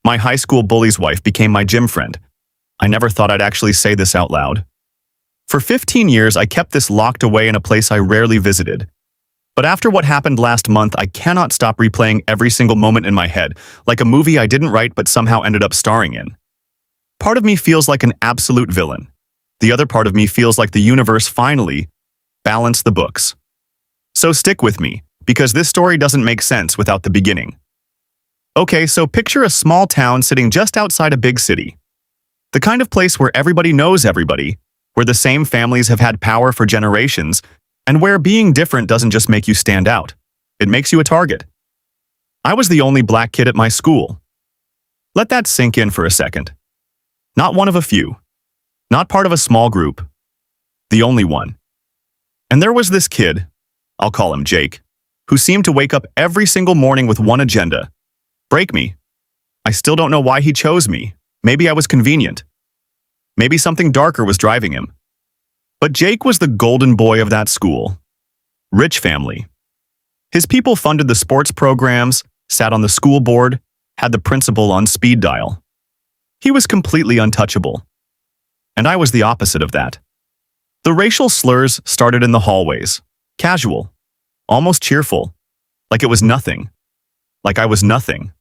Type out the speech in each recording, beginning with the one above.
My high school bully's wife became my gym friend. I never thought I'd actually say this out loud. For 15 years, I kept this locked away in a place I rarely visited. But after what happened last month, I cannot stop replaying every single moment in my head, like a movie I didn't write but somehow ended up starring in. Part of me feels like an absolute villain. The other part of me feels like the universe finally balanced the books. So stick with me, because this story doesn't make sense without the beginning. Okay, so picture a small town sitting just outside a big city. The kind of place where everybody knows everybody, where the same families have had power for generations, and where being different doesn't just make you stand out, it makes you a target. I was the only black kid at my school. Let that sink in for a second. Not one of a few. Not part of a small group. The only one. And there was this kid, I'll call him Jake, who seemed to wake up every single morning with one agenda: break me. I still don't know why he chose me. Maybe I was convenient. Maybe something darker was driving him. But Jake was the golden boy of that school. Rich family. His people funded the sports programs, sat on the school board, had the principal on speed dial. He was completely untouchable. And I was the opposite of that. The racial slurs started in the hallways. Casual. Almost cheerful. Like it was nothing. Like I was nothing.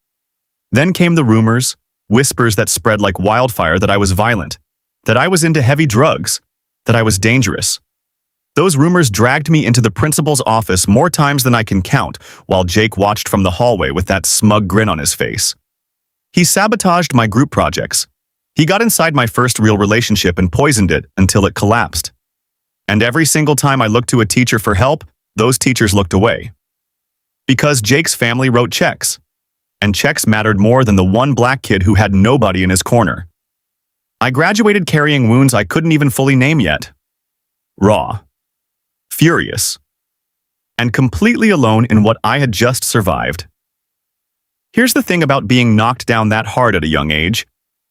Then came the rumors, whispers that spread like wildfire that I was violent, that I was into heavy drugs, that I was dangerous. Those rumors dragged me into the principal's office more times than I can count, while Jake watched from the hallway with that smug grin on his face. He sabotaged my group projects. He got inside my first real relationship and poisoned it until it collapsed. And every single time I looked to a teacher for help, those teachers looked away. Because Jake's family wrote checks. And checks mattered more than the one black kid who had nobody in his corner. I graduated carrying wounds I couldn't even fully name yet. Raw. Furious. And completely alone in what I had just survived. Here's the thing about being knocked down that hard at a young age.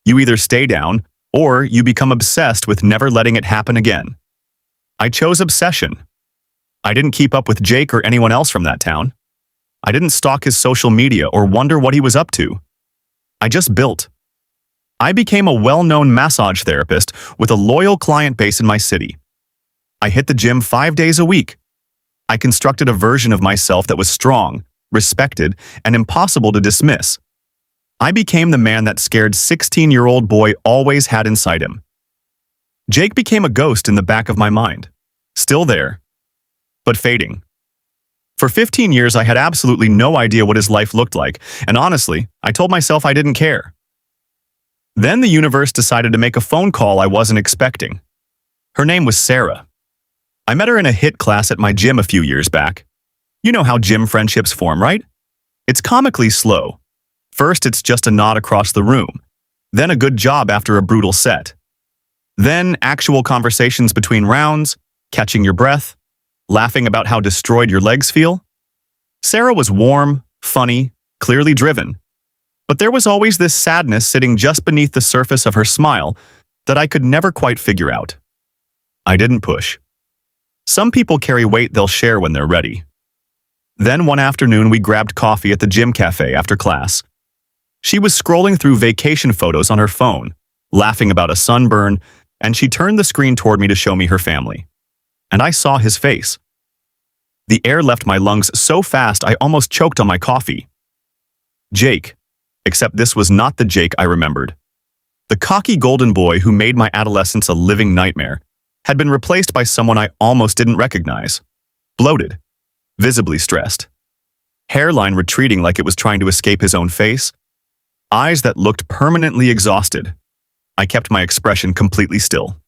You either stay down, or you become obsessed with never letting it happen again. I chose obsession. I didn't keep up with Jake or anyone else from that town. I didn't stalk his social media or wonder what he was up to. I just built. I became a well-known massage therapist with a loyal client base in my city. I hit the gym 5 days a week. I constructed a version of myself that was strong, respected, and impossible to dismiss. I became the man that scared 16-year-old boy always had inside him. Jake became a ghost in the back of my mind. Still there, but fading. For 15 years, I had absolutely no idea what his life looked like, and honestly, I told myself I didn't care. Then the universe decided to make a phone call I wasn't expecting. Her name was Sarah. I met her in a HIIT class at my gym a few years back. You know how gym friendships form, right? It's comically slow. First, it's just a nod across the room. Then a good job after a brutal set. Then actual conversations between rounds, catching your breath, laughing about how destroyed your legs feel. Sarah was warm, funny, clearly driven. But there was always this sadness sitting just beneath the surface of her smile that I could never quite figure out. I didn't push. Some people carry weight they'll share when they're ready. Then one afternoon we grabbed coffee at the gym cafe after class. She was scrolling through vacation photos on her phone, laughing about a sunburn, and she turned the screen toward me to show me her family. And I saw his face. The air left my lungs so fast I almost choked on my coffee. Jake. Except this was not the Jake I remembered. The cocky golden boy who made my adolescence a living nightmare had been replaced by someone I almost didn't recognize. Bloated. Visibly stressed. Hairline retreating like it was trying to escape his own face. Eyes that looked permanently exhausted. I kept my expression completely still.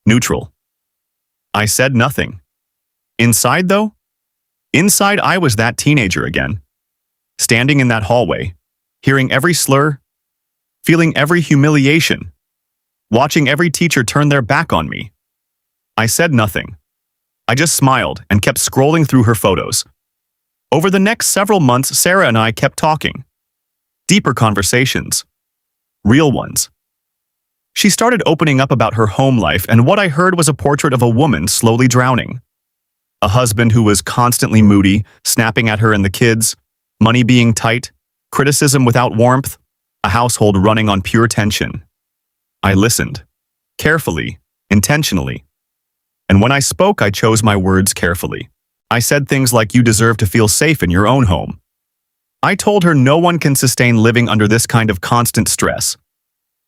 Neutral. I said nothing. Inside, though? Inside, I was that teenager again. Standing in that hallway, hearing every slur, feeling every humiliation, watching every teacher turn their back on me. I said nothing. I just smiled and kept scrolling through her photos. Over the next several months, Sarah and I kept talking. Deeper conversations. Real ones. She started opening up about her home life, and what I heard was a portrait of a woman slowly drowning. A husband who was constantly moody, snapping at her and the kids, money being tight, criticism without warmth. a household running on pure tension. I listened, carefully, intentionally. And when I spoke, I chose my words carefully. I said things like, "You deserve to feel safe in your own home." I told her no one can sustain living under this kind of constant stress.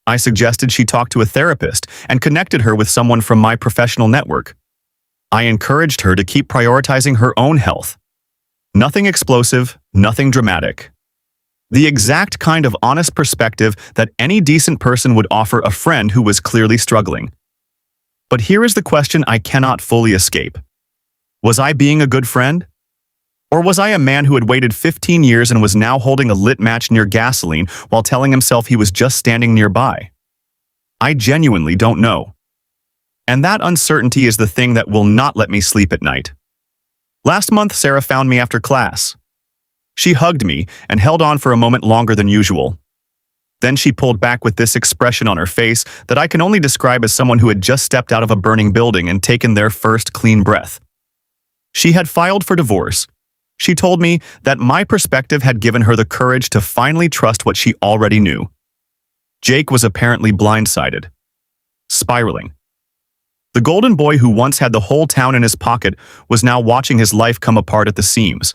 I suggested she talk to a therapist and connected her with someone from my professional network. I encouraged her to keep prioritizing her own health. Nothing explosive, nothing dramatic. The exact kind of honest perspective that any decent person would offer a friend who was clearly struggling. But here is the question I cannot fully escape. Was I being a good friend? Or was I a man who had waited 15 years and was now holding a lit match near gasoline while telling himself he was just standing nearby? I genuinely don't know. And that uncertainty is the thing that will not let me sleep at night. Last month, Sarah found me after class. She hugged me and held on for a moment longer than usual. Then she pulled back with this expression on her face that I can only describe as someone who had just stepped out of a burning building and taken their first clean breath. She had filed for divorce. She told me that my perspective had given her the courage to finally trust what she already knew. Jake was apparently blindsided, spiraling. The golden boy who once had the whole town in his pocket was now watching his life come apart at the seams.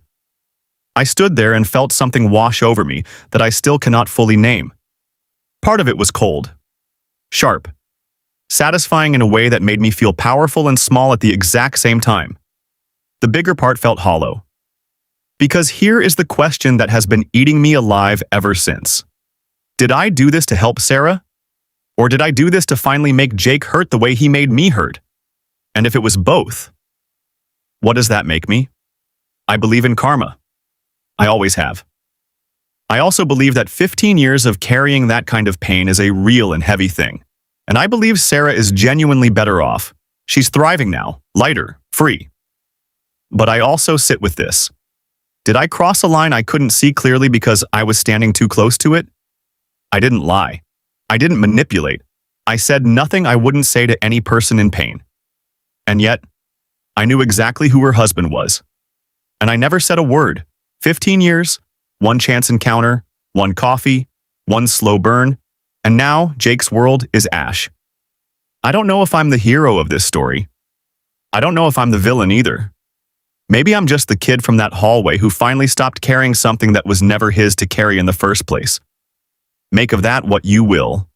I stood there and felt something wash over me that I still cannot fully name. Part of it was cold, sharp, satisfying in a way that made me feel powerful and small at the exact same time. The bigger part felt hollow. Because here is the question that has been eating me alive ever since. Did I do this to help Sarah? Or did I do this to finally make Jake hurt the way he made me hurt? And if it was both, what does that make me? I believe in karma. I always have. I also believe that 15 years of carrying that kind of pain is a real and heavy thing. And I believe Sarah is genuinely better off. She's thriving now, lighter, free. But I also sit with this. Did I cross a line I couldn't see clearly because I was standing too close to it? I didn't lie. I didn't manipulate. I said nothing I wouldn't say to any person in pain. And yet, I knew exactly who her husband was. And I never said a word. 15 years, one chance encounter, one coffee, one slow burn, and now Jake's world is ash. I don't know if I'm the hero of this story. I don't know if I'm the villain either. Maybe I'm just the kid from that hallway who finally stopped carrying something that was never his to carry in the first place. Make of that what you will.